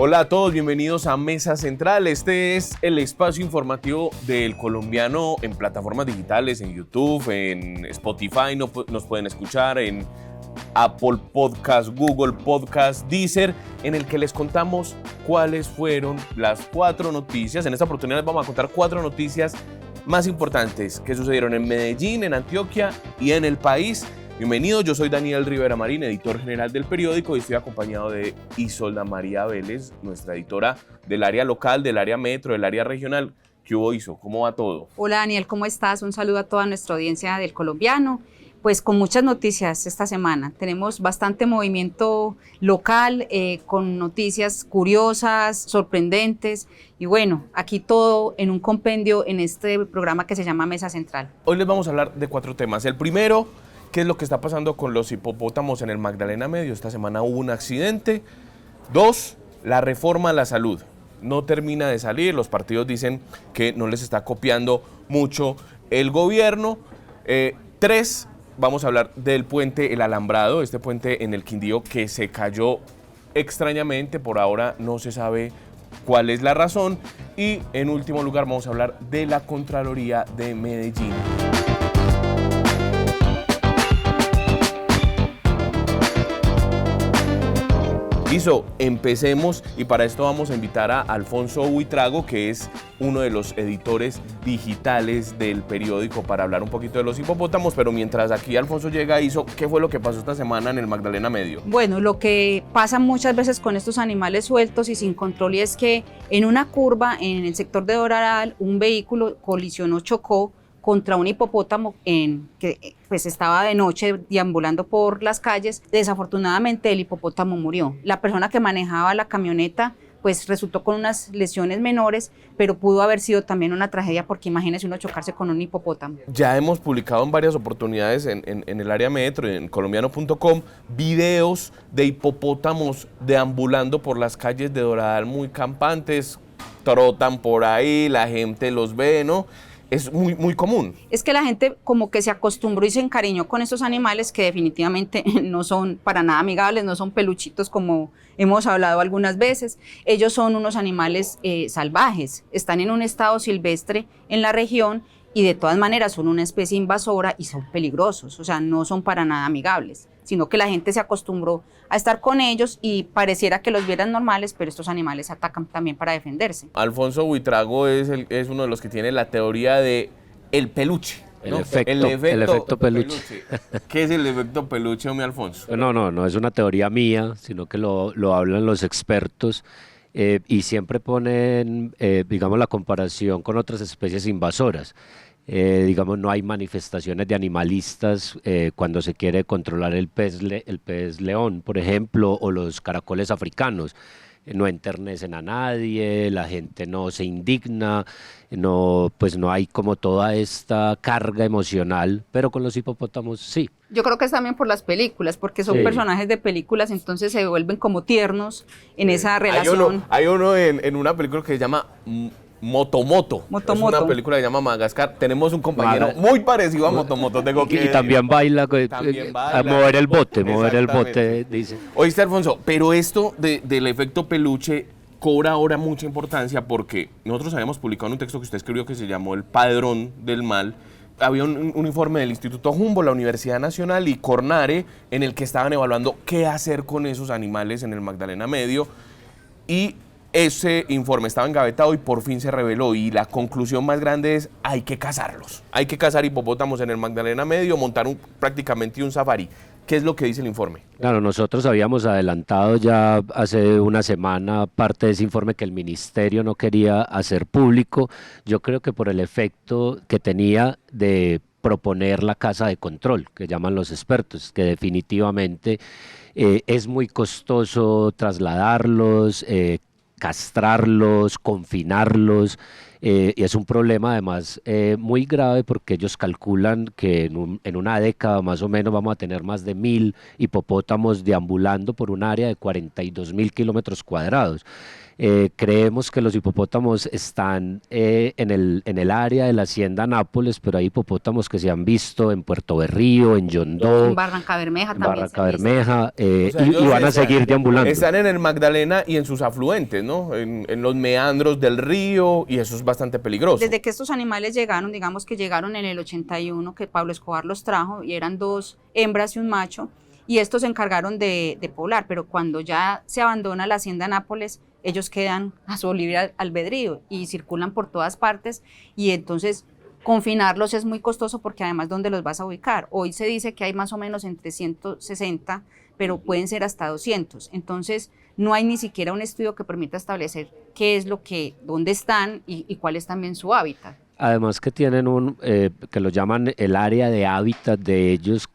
Hola a todos, bienvenidos a Mesa Central. Este es el espacio informativo del colombiano en plataformas digitales, en YouTube, en Spotify, nos pueden escuchar en Apple Podcast, Google Podcast, Deezer, en el que les contamos cuáles fueron las 4 noticias. En esta oportunidad les vamos a contar 4 noticias más importantes que sucedieron en Medellín, en Antioquia y en el país. Bienvenidos, yo soy Daniel Rivera Marín, editor general del periódico, y estoy acompañado de Isolda María Vélez, nuestra editora del área local, del área metro, del área regional. ¿Qué hubo, Iso? ¿Cómo va todo? Hola Daniel, ¿cómo estás? Un saludo a toda nuestra audiencia del colombiano. Pues con muchas noticias esta semana. Tenemos bastante movimiento local, con noticias curiosas, sorprendentes. Y bueno, aquí todo en un compendio en este programa que se llama Mesa Central. Hoy les vamos a hablar de 4 temas. El primero, ¿qué es lo que está pasando con los hipopótamos en el Magdalena Medio? Esta semana hubo un accidente. 2, la reforma a la salud. No termina de salir, los partidos dicen que no les está copiando mucho el gobierno. 3, vamos a hablar del puente El Alambrado, este puente en el Quindío que se cayó extrañamente, por ahora no se sabe cuál es la razón. Y en último lugar vamos a hablar de la Contraloría de Medellín. Listo, empecemos, y para esto vamos a invitar a Alfonso Buitrago, que es uno de los editores digitales del periódico, para hablar un poquito de los hipopótamos. Pero mientras aquí Alfonso llega, ¿qué fue lo que pasó esta semana en el Magdalena Medio? Bueno, lo que pasa muchas veces con estos animales sueltos y sin control es que en una curva en el sector de Doral un vehículo chocó contra un hipopótamo que pues estaba de noche deambulando por las calles. Desafortunadamente el hipopótamo murió. La persona que manejaba la camioneta pues resultó con unas lesiones menores, pero pudo haber sido también una tragedia, porque imagínese uno chocarse con un hipopótamo. Ya hemos publicado en varias oportunidades en el área metro, en colombiano.com, videos de hipopótamos deambulando por las calles de Doral muy campantes, trotan por ahí, la gente los ve, ¿no? Es muy, muy común. Es que la gente como que se acostumbró y se encariñó con estos animales que definitivamente no son para nada amigables, no son peluchitos como hemos hablado algunas veces. Ellos son unos animales salvajes, están en un estado silvestre en la región y de todas maneras son una especie invasora y son peligrosos, o sea, no son para nada amigables, sino que la gente se acostumbró a estar con ellos y pareciera que los vieran normales, pero estos animales atacan también para defenderse. Alfonso Buitrago es uno de los que tiene la teoría de el peluche, ¿no? El efecto peluche. ¿Qué es el efecto peluche, mi Alfonso? No es una teoría mía, sino que lo hablan los expertos. Y siempre ponen, digamos, la comparación con otras especies invasoras. Digamos, no hay manifestaciones de animalistas cuando se quiere controlar el pez león, por ejemplo, o los caracoles africanos. No enternecen a nadie, la gente no se indigna, pues no hay como toda esta carga emocional, pero con los hipopótamos sí. Yo creo que es también por las películas, porque son personajes de películas, entonces se vuelven como tiernos en esa relación. Hay uno en una película que se llama Motomoto. Es una película que se llama Madagascar. Tenemos un compañero muy parecido a Motomoto. Y también baila, a mover el bote, dice. Oíste, Alfonso, pero esto del efecto peluche cobra ahora mucha importancia, porque nosotros habíamos publicado un texto que usted escribió que se llamó El Padrón del Mal. Había un informe del Instituto Humboldt, la Universidad Nacional y Cornare, en el que estaban evaluando qué hacer con esos animales en el Magdalena Medio, y ese informe estaba engavetado y por fin se reveló, y la conclusión más grande es: hay que cazarlos. Hay que cazar hipopótamos en el Magdalena Medio, montar prácticamente un safari. ¿Qué es lo que dice el informe? Claro, nosotros habíamos adelantado ya hace una semana parte de ese informe que el ministerio no quería hacer público. Yo creo que por el efecto que tenía de proponer la casa de control, que llaman los expertos, que definitivamente es muy costoso trasladarlos, castrarlos, confinarlos, y es un problema además muy grave porque ellos calculan que en una década más o menos vamos a tener más de 1.000 hipopótamos deambulando por un área de 42.000 kilómetros cuadrados. Creemos que los hipopótamos están en el área de la hacienda Nápoles, pero hay hipopótamos que se han visto en Puerto Berrío, en Yondó, En Barranca Bermeja en también. Barranca Bermeja, O sea, y ellos van a seguir deambulando. Están en el Magdalena y en sus afluentes, ¿no? En los meandros del río, y eso es bastante peligroso. Desde que estos animales llegaron, digamos que llegaron en el 81, que Pablo Escobar los trajo, y eran 2 hembras y un macho, y estos se encargaron de poblar, pero cuando ya se abandona la hacienda Nápoles, ellos quedan a su libre albedrío y circulan por todas partes, y entonces confinarlos es muy costoso porque además ¿dónde los vas a ubicar? Hoy se dice que hay más o menos entre 160, pero pueden ser hasta 200, entonces no hay ni siquiera un estudio que permita establecer qué es lo que, dónde están y cuál es también su hábitat. Además que tienen que lo llaman el área de hábitat de ellos.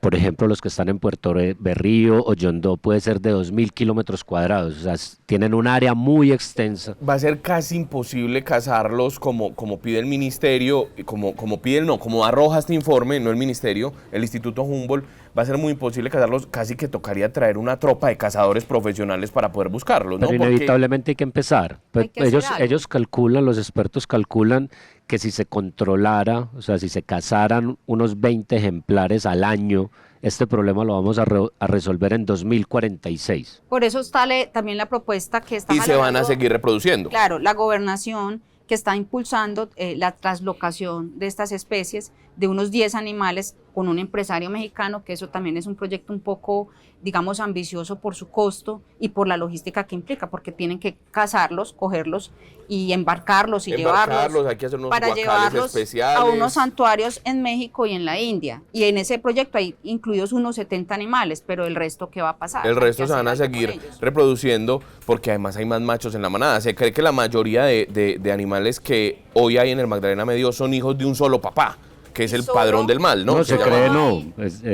Por ejemplo, los que están en Puerto Berrío o Yondó puede ser de 2.000 kilómetros cuadrados, o sea, tienen un área muy extensa. Va a ser casi imposible cazarlos como pide el ministerio, como arroja este informe, no el ministerio, el Instituto Humboldt. Va a ser muy imposible cazarlos, casi que tocaría traer una tropa de cazadores profesionales para poder buscarlos, ¿no? Pero inevitablemente hay que empezar. Hay que Ellos calculan, los expertos calculan que si se controlara, o sea, si se cazaran unos 20 ejemplares al año, este problema lo vamos a resolver en 2046. Por eso está también la propuesta que está Y se van a jalando, seguir reproduciendo. claro, la gobernación que está impulsando la traslocación de estas especies de unos 10 animales con un empresario mexicano, que eso también es un proyecto un poco, digamos, ambicioso por su costo y por la logística que implica, porque tienen que cazarlos, cogerlos y embarcarlos y llevarlos hay que hacer unos para guacales llevarlos especiales. a unos santuarios en México y en la India. Y en ese proyecto hay incluidos unos 70 animales, pero el resto, ¿qué va a pasar? El Hay resto que se van a hacer algo seguir con ellos. reproduciendo porque además hay más machos en la manada. Se cree que la mayoría de animales que hoy hay en el Magdalena Medio son hijos de un solo papá, que es el Solo- padrón del mal, ¿no? No se llama. cree, no.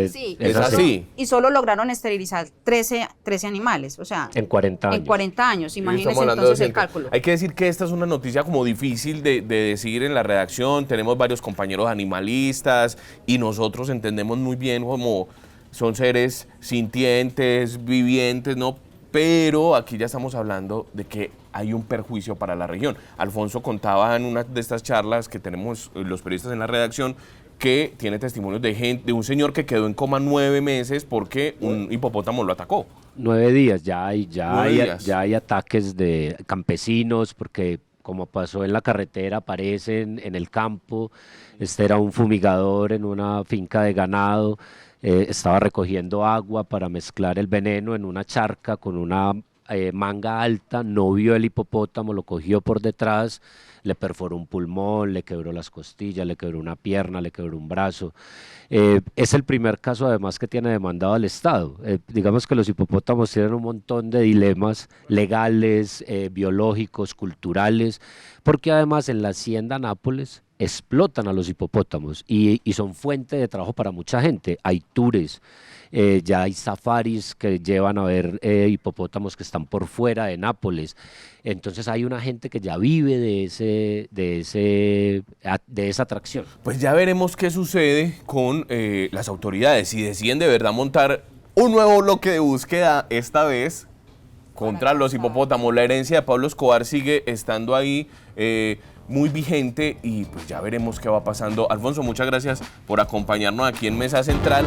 Sí, Es así. Y solo lograron esterilizar 13 animales, o sea, En 40 años. en 40 años, imagínense Estamos hablando de entonces el ciento. cálculo. Hay que decir que esta es una noticia como difícil de decir en la redacción. Tenemos varios compañeros animalistas y nosotros entendemos muy bien cómo son seres sintientes, vivientes, ¿no? Pero aquí ya estamos hablando de que hay un perjuicio para la región. Alfonso contaba en una de estas charlas que tenemos los periodistas en la redacción que tiene testimonios de un señor que quedó en coma 9 meses porque un hipopótamo lo atacó. 9 días, ya 9 días. hay ataques de campesinos, porque como pasó en la carretera, aparecen en el campo. Este era un fumigador en una finca de ganado, estaba recogiendo agua para mezclar el veneno en una charca con una manga alta, no vio el hipopótamo, lo cogió por detrás, le perforó un pulmón, le quebró las costillas, le quebró una pierna, le quebró un brazo. Es el primer caso además que tiene demandado al Estado. Digamos que los hipopótamos tienen un montón de dilemas legales, biológicos, culturales, porque además en la hacienda Nápoles explotan a los hipopótamos y son fuente de trabajo para mucha gente. Hay tours, ya hay safaris que llevan a ver hipopótamos que están por fuera de Nápoles. Entonces hay una gente que ya vive de esa atracción. Pues ya veremos qué sucede con las autoridades, si deciden de verdad montar un nuevo bloque de búsqueda, esta vez contra los hipopótamos. La herencia de Pablo Escobar sigue estando ahí muy vigente y pues ya veremos qué va pasando. Alfonso, muchas gracias por acompañarnos aquí en Mesa Central.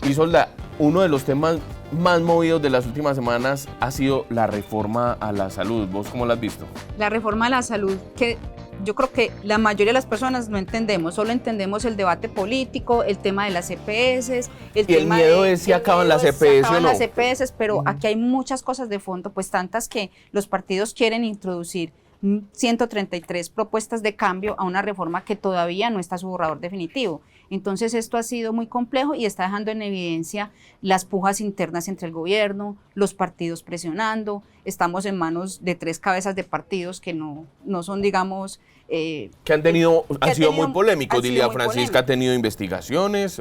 Isolda, uno de los temas más movidos de las últimas semanas ha sido la reforma a la salud. ¿Vos cómo la has visto? La reforma a la salud, que yo creo que la mayoría de las personas no entendemos, solo entendemos el debate político, el tema de las EPS, Y el miedo es si acaban las EPS o no. las EPS, pero aquí hay muchas cosas de fondo, pues tantas que los partidos quieren introducir 133 propuestas de cambio a una reforma que todavía no está su borrador definitivo. Entonces esto ha sido muy complejo y está dejando en evidencia las pujas internas entre el gobierno, los partidos presionando. Estamos en manos de 3 cabezas de partidos que no son, digamos... que han sido muy polémicos. Dilia Francisca ha tenido investigaciones,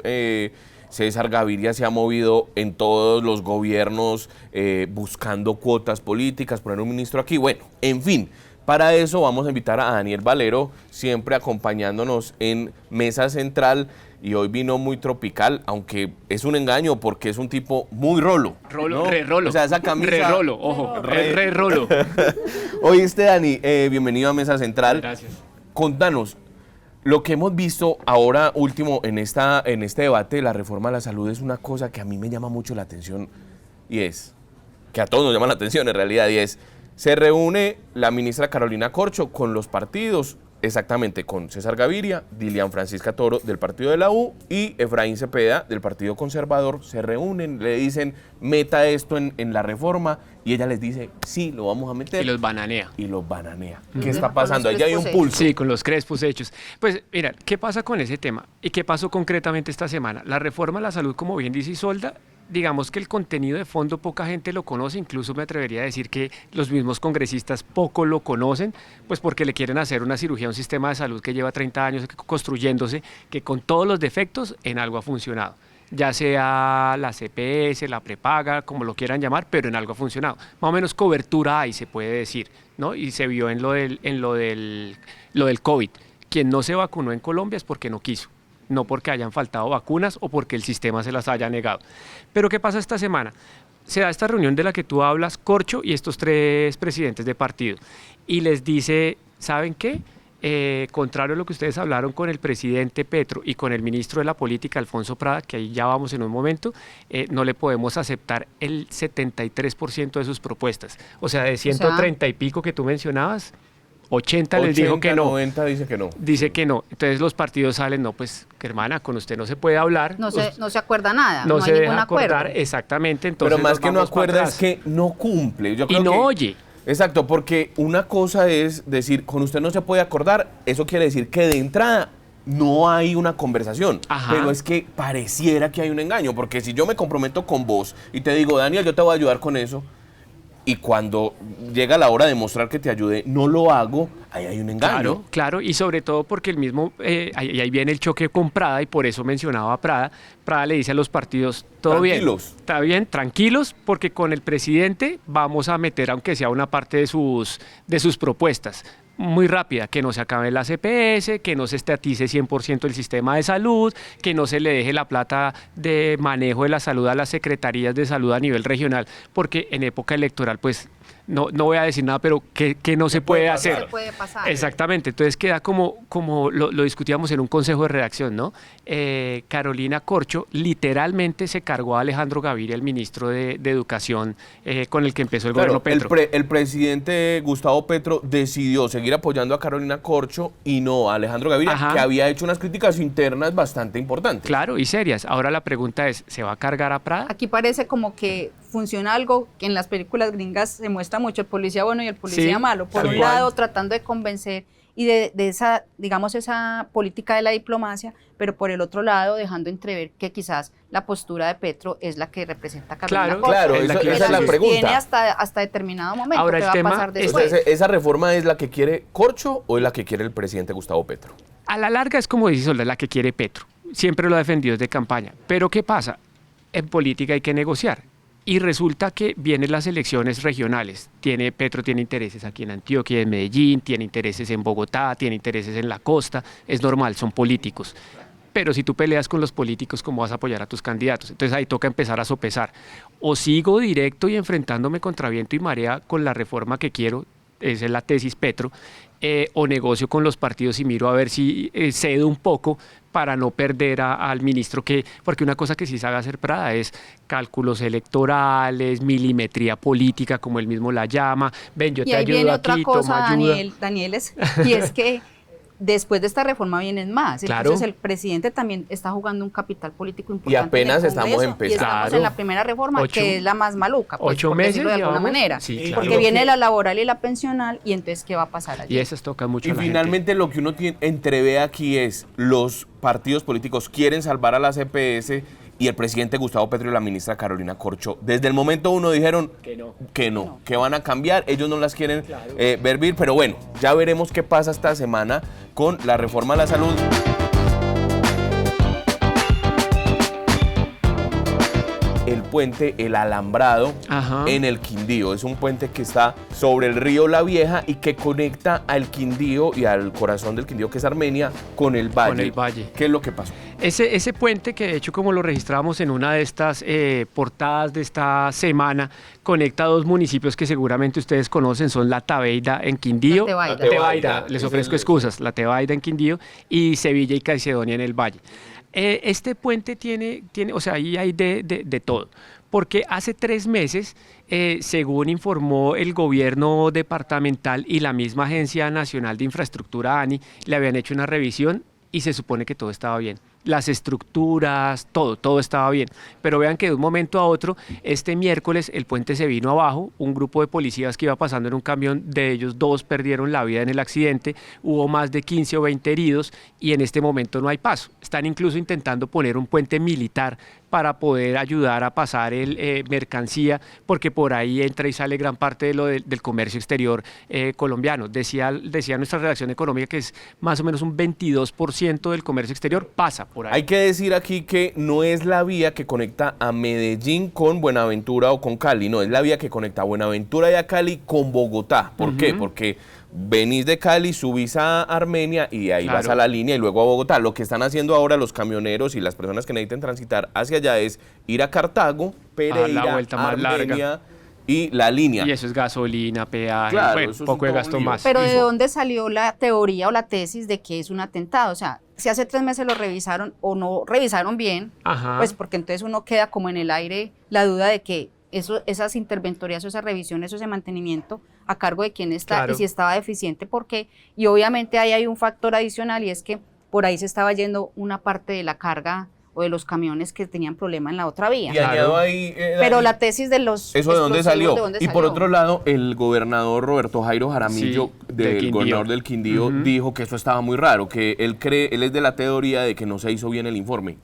César Gaviria se ha movido en todos los gobiernos buscando cuotas políticas, poner un ministro aquí. Bueno, en fin, para eso vamos a invitar a Daniel Valero, siempre acompañándonos en Mesa Central, y hoy vino muy tropical, aunque es un engaño porque es un tipo muy rolo. Rolo, ¿no? Rolo. O sea, esa camisa... Re rolo, ojo, re rolo. Oíste, Dani, bienvenido a Mesa Central. Gracias. Contanos, lo que hemos visto ahora último en este debate de la reforma a la salud es una cosa que a mí me llama mucho la atención, y es, que a todos nos llama la atención en realidad, y es, se reúne la ministra Carolina Corcho con los partidos, exactamente con César Gaviria, Dilian Francisca Toro del partido de la U y Efraín Cepeda del Partido Conservador. Se reúnen, le dicen, meta esto en la reforma, y ella les dice, sí, lo vamos a meter. Y los bananea. ¿Qué está pasando? Ahí hay un pulso. Sí, con los crespos hechos. Pues mira, ¿qué pasa con ese tema? ¿Y qué pasó concretamente esta semana? La reforma a la salud, como bien dice Isolda, digamos que el contenido de fondo poca gente lo conoce, incluso me atrevería a decir que los mismos congresistas poco lo conocen, pues porque le quieren hacer una cirugía a un sistema de salud que lleva 30 años construyéndose, que con todos los defectos en algo ha funcionado. Ya sea la CPS, la prepaga, como lo quieran llamar, pero en algo ha funcionado. Más o menos cobertura hay, se puede decir, ¿no? Y se vio en lo del COVID. Quien no se vacunó en Colombia es porque no quiso, no porque hayan faltado vacunas o porque el sistema se las haya negado. Pero ¿qué pasa esta semana? Se da esta reunión de la que tú hablas, Corcho y estos 3 presidentes de partido, y les dice, ¿saben qué? Contrario a lo que ustedes hablaron con el presidente Petro y con el ministro de la Política, Alfonso Prada, que ahí ya vamos en un momento, no le podemos aceptar el 73% de sus propuestas. O sea, de 130 y pico que tú mencionabas, 80 les dijo que no. 90 dice que no. Dice que no. Entonces los partidos salen, no, pues, hermana, con usted no se puede hablar. No se acuerda nada. No se hay deja acordar, exactamente. Entonces pero más que no acuerda es que no cumple. Yo creo que oye. Exacto, porque una cosa es decir, con usted no se puede acordar, eso quiere decir que de entrada no hay una conversación. Ajá. Pero es que pareciera que hay un engaño, porque si yo me comprometo con vos y te digo, Daniel, yo te voy a ayudar con eso, y cuando llega la hora de mostrar que te ayude, no lo hago, ahí hay un engaño. Claro, y sobre todo porque el mismo, ahí viene el choque con Prada, y por eso mencionaba a Prada. Prada le dice a los partidos, todo bien, está bien, tranquilos, porque con el presidente vamos a meter, aunque sea una parte de sus propuestas. Muy rápida, que no se acabe la CPS, que no se estatice 100% el sistema de salud, que no se le deje la plata de manejo de la salud a las secretarías de salud a nivel regional, porque en época electoral, pues, no voy a decir nada, pero que no se puede hacer. Se puede pasar. Exactamente, entonces queda como lo discutíamos en un consejo de redacción, ¿no? Carolina Corcho literalmente se cargó a Alejandro Gaviria, el ministro de Educación, con el que empezó el gobierno Petro. El presidente Gustavo Petro decidió seguir apoyando a Carolina Corcho y no a Alejandro Gaviria, ajá, que había hecho unas críticas internas bastante importantes. Claro, y serias. Ahora la pregunta es, ¿se va a cargar a Prada? Aquí parece como que funciona algo que en las películas gringas se muestra mucho, el policía bueno y el policía malo. Por un lado, tratando de convencer y de esa, digamos, esa política de la diplomacia, pero por el otro lado, dejando entrever que quizás la postura de Petro es la que representa a Carolina Corcho. Claro, esa es la pregunta. Hasta determinado momento. Ahora, ¿qué va a pasar después? ¿Esa reforma es la que quiere Corcho o es la que quiere el presidente Gustavo Petro? A la larga es como dice Solda, la que quiere Petro. Siempre lo ha defendido desde campaña. Pero ¿qué pasa? En política hay que negociar. Y resulta que vienen las elecciones regionales. Petro tiene intereses aquí en Antioquia, en Medellín, tiene intereses en Bogotá, tiene intereses en la costa. Es normal, son políticos. Pero si tú peleas con los políticos, ¿cómo vas a apoyar a tus candidatos? Entonces ahí toca empezar a sopesar. O sigo directo y enfrentándome contra viento y marea con la reforma que quiero, esa es la tesis Petro, o negocio con los partidos y miro a ver si cedo un poco para no perder al ministro, porque una cosa que sí sabe hacer Prada es cálculos electorales, milimetría política, como él mismo la llama. Ven, yo te ayudo aquí, toma ayuda. Daniel, y es que después de esta reforma vienen más. Claro. Entonces el presidente también está jugando un capital político importante. Y apenas en el Congreso, estamos y empezando. estamos Claro. en la primera reforma, que es la más maluca, pues, 8 por meses decirlo de alguna llevamos. manera. Sí, Y claro. Porque viene la laboral y la pensional, y entonces, ¿qué va a pasar allí? Y esas tocan mucho Y a la finalmente lo que uno entrevé aquí es los partidos políticos quieren salvar a la CPS y el presidente Gustavo Petro y la ministra Carolina Corcho desde el momento uno dijeron que no, que van a cambiar, ellos no las quieren ver vir, pero bueno, ya veremos qué pasa esta semana con la reforma a la salud. El puente, el alambrado, Ajá. en el Quindío. Es un puente que está sobre el río La Vieja y que conecta al Quindío y al corazón del Quindío, que es Armenia, con el valle. Con el valle. ¿Qué es lo que pasó? Ese puente que de hecho como lo registramos en una de estas portadas de esta semana, conecta dos municipios que seguramente ustedes conocen, son La Tabeida en Quindío. La Tebaida, les ofrezco excusas, La Tebaida en Quindío y Sevilla y Caicedonia en el Valle. Este puente tiene, o sea, ahí hay de todo, porque hace 3 meses, según informó el gobierno departamental y la misma Agencia Nacional de Infraestructura, ANI, le habían hecho una revisión y se supone que todo estaba bien. Las estructuras, todo estaba bien. Pero vean que de un momento a otro, este miércoles el puente se vino abajo, un grupo de policías que iba pasando en un camión, de ellos 2 perdieron la vida en el accidente, hubo más de 15 o 20 heridos y en este momento no hay paso. Están incluso intentando poner un puente militar para poder ayudar a pasar mercancía, porque por ahí entra y sale gran parte de del comercio exterior colombiano. Decía nuestra redacción económica que es más o menos un 22% del comercio exterior pasa por ahí. Hay que decir aquí que no es la vía que conecta a Medellín con Buenaventura o con Cali, no, es la vía que conecta a Buenaventura y a Cali con Bogotá. ¿Por qué? Porque venís de Cali, subís a Armenia y ahí vas a la línea y luego a Bogotá. Lo que están haciendo ahora los camioneros y las personas que necesiten transitar hacia allá es ir a Cartago, Pereira, la vuelta más Armenia larga. y la línea. Y eso es gasolina, peaje, Claro, bueno, eso es poco de todo un gasto lío. más. Pero ¿de dónde salió la teoría o la tesis de que es un atentado? O sea, si hace 3 meses lo revisaron o no revisaron bien, Ajá. pues porque entonces uno queda como en el aire la duda de que esas interventorías o esas revisiones o ese mantenimiento a cargo de quién está Claro. y si estaba deficiente, porque, y obviamente ahí hay un factor adicional y es que por ahí se estaba yendo una parte de la carga o de los camiones que tenían problema en la otra vía. Y añado ahí, Pero la tesis de los ¿eso de dónde explosivos, salió? ¿de dónde Y por salió? otro lado, el gobernador Roberto Jairo Jaramillo, Sí, del del Quindío. gobernador del Quindío, dijo que eso estaba muy raro, que él es de la teoría de que no se hizo bien el informe.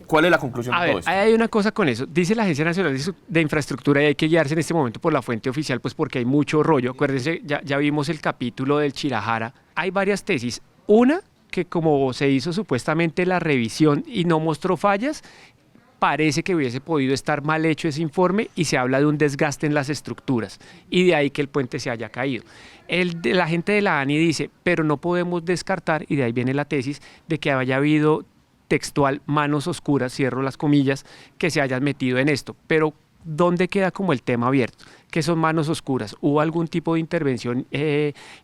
¿Cuál es la conclusión A de ver, todo esto? hay una cosa con eso. Dice la Agencia Nacional de Infraestructura y hay que guiarse en este momento por la fuente oficial, pues porque hay mucho rollo. Acuérdense, ya vimos el capítulo del Chirajara. Hay varias tesis. Una, que como se hizo supuestamente la revisión y no mostró fallas, parece que hubiese podido estar mal hecho ese informe y se habla de un desgaste en las estructuras y de ahí que el puente se haya caído. La gente de la ANI dice, pero no podemos descartar, y de ahí viene la tesis, de que haya habido textual manos oscuras, cierro las comillas, que se hayan metido en esto. Pero ¿dónde queda como el tema abierto? ¿Qué son manos oscuras? ¿Hubo algún tipo de intervención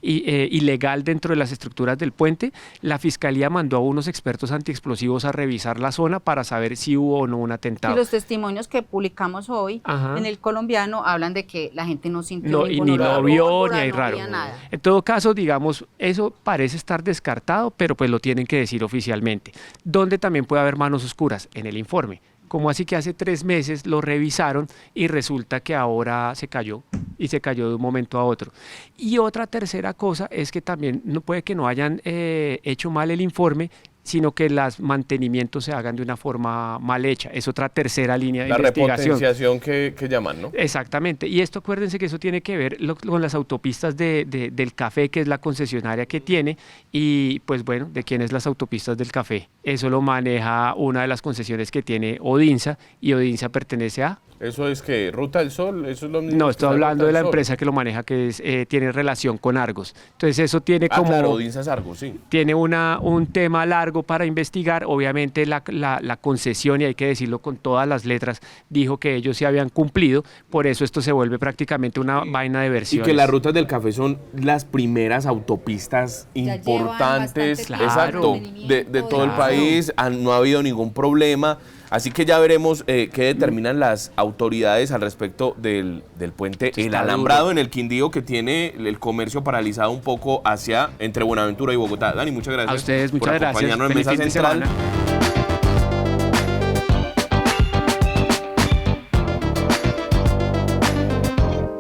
ilegal dentro de las estructuras del puente? La Fiscalía mandó a unos expertos antiexplosivos a revisar la zona para saber si hubo o no un atentado. Y los testimonios que publicamos hoy Ajá. en el colombiano hablan de que la gente no sintió No, y ningún ni olor lo a vio, pólvora, ni hay no raro. había nada. En todo caso, digamos, eso parece estar descartado, pero pues lo tienen que decir oficialmente. ¿Dónde también puede haber manos oscuras? En el informe. Como así que hace 3 meses lo revisaron y resulta que ahora se cayó y se cayó de un momento a otro. Y otra tercera cosa es que también no puede que no hayan hecho mal el informe, sino que los mantenimientos se hagan de una forma mal hecha. Es otra tercera línea de La investigación. repotenciación que llaman, ¿no? Exactamente, y esto acuérdense que eso tiene que ver con las autopistas del Café, que es la concesionaria que tiene, y pues bueno, ¿de quién es las autopistas del Café? Eso lo maneja una de las concesiones que tiene Odinsa, y Odinsa pertenece a... Eso es que Ruta del Sol, eso es lo mismo. No, que estoy está hablando Ruta de la del Sol. empresa que lo maneja, que tiene relación con Argos. Entonces eso tiene Ah, como... claro, Odinsa es Argos, sí. Tiene un tema largo para investigar. Obviamente la concesión, y hay que decirlo con todas las letras, dijo que ellos se habían cumplido, por eso esto se vuelve prácticamente una vaina de Y versiones. que las rutas del café son las primeras autopistas Ya importantes, llevan bastante exacto, mantenimiento de todo el y- país. No ha habido ningún problema. Así que ya veremos qué determinan las autoridades al respecto del puente El Alambrado en el Quindío, que tiene el comercio paralizado un poco entre Buenaventura y Bogotá. Dani, muchas gracias. A ustedes, muchas por acompañarnos gracias. en Mesa Central.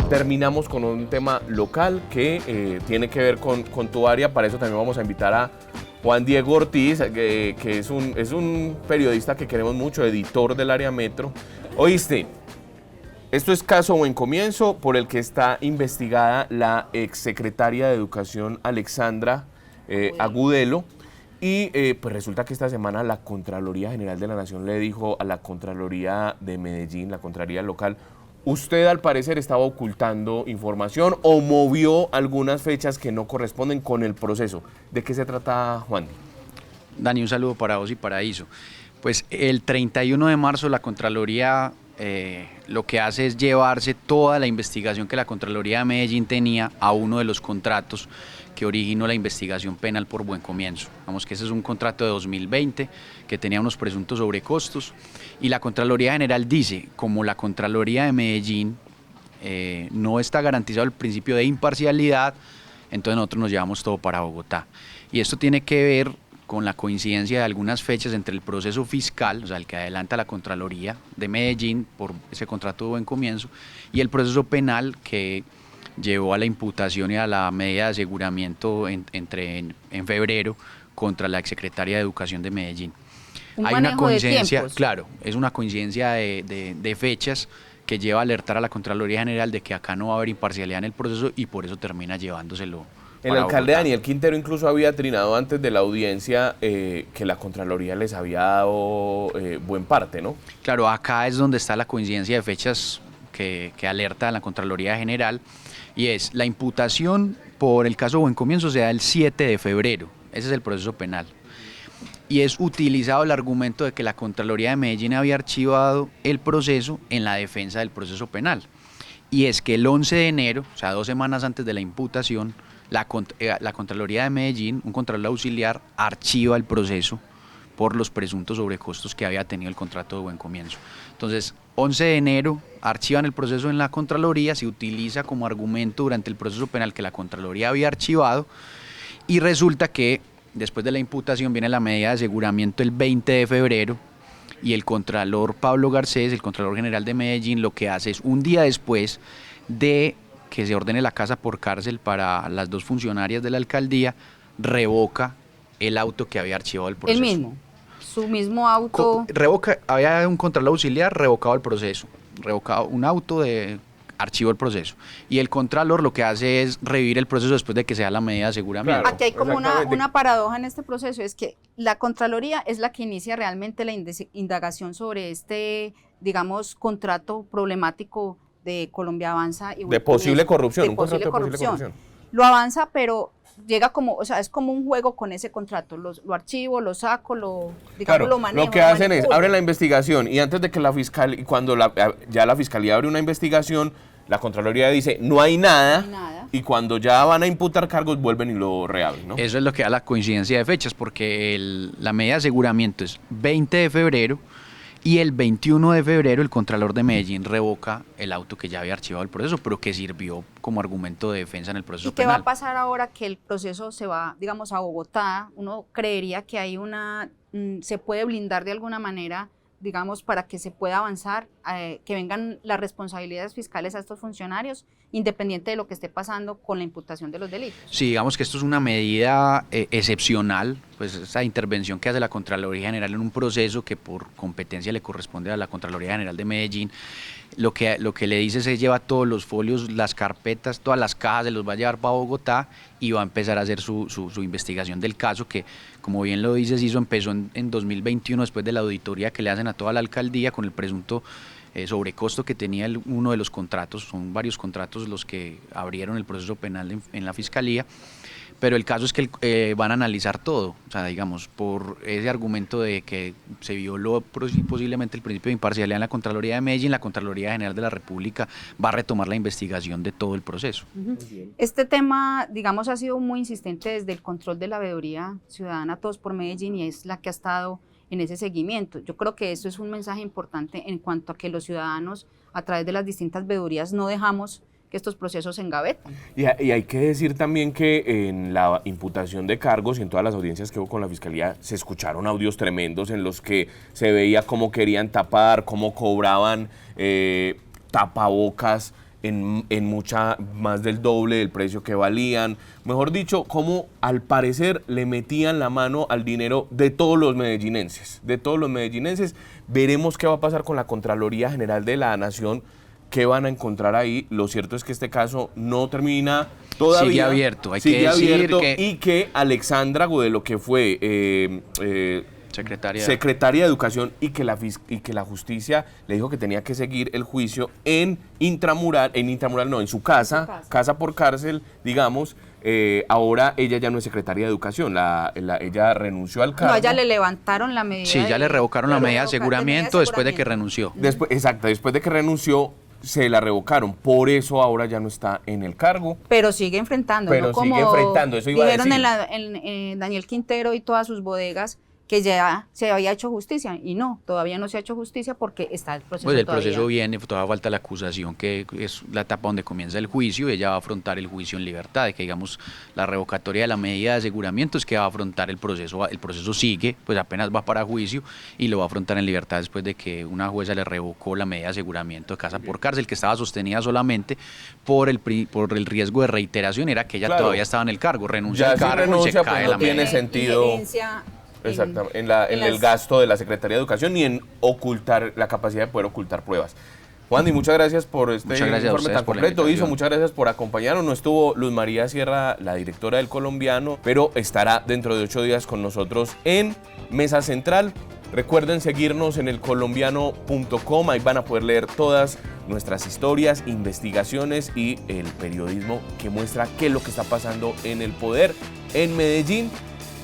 Terminamos con un tema local que tiene que ver con tu área. Para eso también vamos a invitar a Juan Diego Ortiz, que es un periodista que queremos mucho, editor del área metro. Oíste, esto es caso buen comienzo por el que está investigada la exsecretaria de Educación Alexandra Agudelo. Y pues resulta que esta semana la Contraloría General de la Nación le dijo a la Contraloría de Medellín, la Contraloría local: usted al parecer estaba ocultando información o movió algunas fechas que no corresponden con el proceso. ¿De qué se trata, Juan? Dani, un saludo para vos y para Iso. Pues el 31 de marzo la Contraloría lo que hace es llevarse toda la investigación que la Contraloría de Medellín tenía a uno de los contratos que originó la investigación penal por Buen Comienzo. Vamos, que ese es un contrato de 2020 que tenía unos presuntos sobrecostos, y la Contraloría General dice, como la Contraloría de Medellín no está garantizado el principio de imparcialidad, entonces nosotros nos llevamos todo para Bogotá. Y esto tiene que ver con la coincidencia de algunas fechas entre el proceso fiscal, o sea, el que adelanta la Contraloría de Medellín por ese contrato de Buen Comienzo, y el proceso penal que llevó a la imputación y a la medida de aseguramiento en febrero contra la exsecretaria de Educación de Medellín. Hay una coincidencia, claro, es una coincidencia de fechas que lleva a alertar a la Contraloría General de que acá no va a haber imparcialidad en el proceso, y por eso termina llevándoselo. El alcalde Daniel Quintero incluso había trinado antes de la audiencia que la Contraloría les había dado buen parte, ¿no? Claro, acá es donde está la coincidencia de fechas que alerta a la Contraloría General, y es la imputación por el caso Buen Comienzo se da el 7 de febrero, ese es el proceso penal, y es utilizado el argumento de que la Contraloría de Medellín había archivado el proceso en la defensa del proceso penal, y es que el 11 de enero, o sea 2 semanas antes de la imputación, la Contraloría de Medellín, un contralor auxiliar, archiva el proceso por los presuntos sobrecostos que había tenido el contrato de Buen Comienzo. Entonces, 11 de enero archivan el proceso en la Contraloría, se utiliza como argumento durante el proceso penal que la Contraloría había archivado, y resulta que después de la imputación viene la medida de aseguramiento el 20 de febrero, y el contralor Pablo Garcés, el Contralor General de Medellín, lo que hace es un día después de que se ordene la casa por cárcel para las 2 funcionarias de la alcaldía, revoca el auto que había archivado el proceso. El mismo, su mismo auto. Había un contralor auxiliar revocado el proceso, revocado un auto de archivo el proceso, y el contralor lo que hace es revivir el proceso después de que se da la medida de aseguramiento. Aquí hay como una paradoja en este proceso, es que la Contraloría es la que inicia realmente la indagación sobre este, digamos, contrato problemático de Colombia Avanza. Y de posible corrupción, un contrato de posible corrupción. Lo avanza, pero llega como, o sea, es como un juego con ese contrato. Lo archivo, lo saco, lo manejo. Lo que hacen es, abren la investigación, y antes de que cuando ya la fiscalía abre una investigación, la Contraloría dice, no hay nada, y cuando ya van a imputar cargos, vuelven y lo reabren, ¿no? Eso es lo que da la coincidencia de fechas, porque la medida de aseguramiento es 20 de febrero, y el 21 de febrero el Contralor de Medellín revoca el auto que ya había archivado el proceso, pero que sirvió como argumento de defensa en el proceso penal. ¿Y qué va a pasar ahora que el proceso se va, digamos, a Bogotá? Uno creería que hay se puede blindar de alguna manera, digamos, para que se pueda avanzar, que vengan las responsabilidades fiscales a estos funcionarios, independiente de lo que esté pasando con la imputación de los delitos. Sí, digamos que esto es una medida excepcional, pues esa intervención que hace la Contraloría General en un proceso que por competencia le corresponde a la Contraloría General de Medellín. Lo que le dice se lleva todos los folios, las carpetas, todas las cajas, se los va a llevar para Bogotá y va a empezar a hacer su investigación del caso, que como bien lo dices, empezó en 2021 después de la auditoría que le hacen a toda la alcaldía con el presunto sobrecosto que tenía uno de los contratos. Son varios contratos los que abrieron el proceso penal en la fiscalía, pero el caso es que van a analizar todo, o sea, digamos, por ese argumento de que se violó posiblemente el principio de imparcialidad en la Contraloría de Medellín, la Contraloría General de la República va a retomar la investigación de todo el proceso. Este tema, digamos, ha sido muy insistente desde el control de la veeduría ciudadana Todos por Medellín, y es la que ha estado en ese seguimiento. Yo creo que eso es un mensaje importante en cuanto a que los ciudadanos, a través de las distintas veedurías, no dejamos que estos procesos se engavetan. Y hay que decir también que en la imputación de cargos y en todas las audiencias que hubo con la Fiscalía se escucharon audios tremendos en los que se veía cómo querían tapar, cómo cobraban tapabocas en mucha más del doble del precio que valían. Mejor dicho, cómo al parecer le metían la mano al dinero de todos los medellinenses. De todos los medellinenses. Veremos qué va a pasar con la Contraloría General de la Nación. ¿Qué van a encontrar ahí? Lo cierto es que este caso no termina todavía. Sigue abierto, hay sigue que decir abierto que... Y que Alexandra Godelo, que fue secretaria de Educación y que la justicia le dijo que tenía que seguir el juicio en su casa por cárcel, digamos. Ahora ella ya no es secretaria de Educación, ella renunció al cargo. No, a ella le levantaron la medida. Sí, ya le revocaron la medida de aseguramiento después de que renunció. Después de que renunció, se la revocaron, por eso ahora ya no está en el cargo. Pero sigue enfrentando, pero ¿no? Como sigue enfrentando, eso iba a decir. Dijeron en Daniel Quintero y todas sus bodegas que ya se había hecho justicia, y no, todavía no se ha hecho justicia porque está el proceso. Pues el todavía. proceso viene, todavía falta la acusación, que es la etapa donde comienza el juicio, y ella va a afrontar el juicio en libertad, de que digamos la revocatoria de la medida de aseguramiento es que va a afrontar el proceso sigue, pues apenas va para juicio y lo va a afrontar en libertad después de que una jueza le revocó la medida de aseguramiento de casa por cárcel, que estaba sostenida solamente por el riesgo de reiteración, era que ella todavía estaba en el cargo, renuncia al cargo y se cae la medida. No tiene sentido. Exactamente, en el gasto de la Secretaría de Educación ni en ocultar la capacidad de poder ocultar pruebas. Juan, muchas gracias por este informe tan completo. Muchas gracias por acompañarnos. No estuvo Luz María Sierra, la directora del Colombiano, pero estará dentro de 8 días con nosotros en Mesa Central. Recuerden seguirnos en elcolombiano.com, ahí van a poder leer todas nuestras historias, investigaciones y el periodismo que muestra qué es lo que está pasando en el poder en Medellín.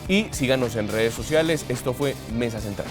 Y síganos en redes sociales. Esto fue Mesa Central.